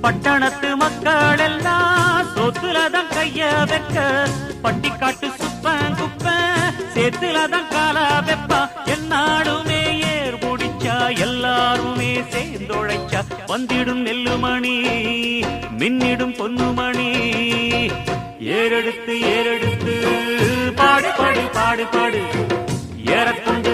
பட்டணத்து மக்கள் எல்லாம் சொத்துலதான் கைய வைக்க பட்டிக்காட்டு சுப்பன் குப்பன் சேத்துலதான் காலா வெப்பா என்னாடுமே ஏர் முடிச்சா எல்லாருமே சேர்ந்தொழைச்சா வந்திடும் நெல்லுமணி மின்னிடும் பொன்னுமணி ஏறெடுத்து ஏறெடுத்து பாடு பாடு பாடு பாடு ஏறக்கொண்டு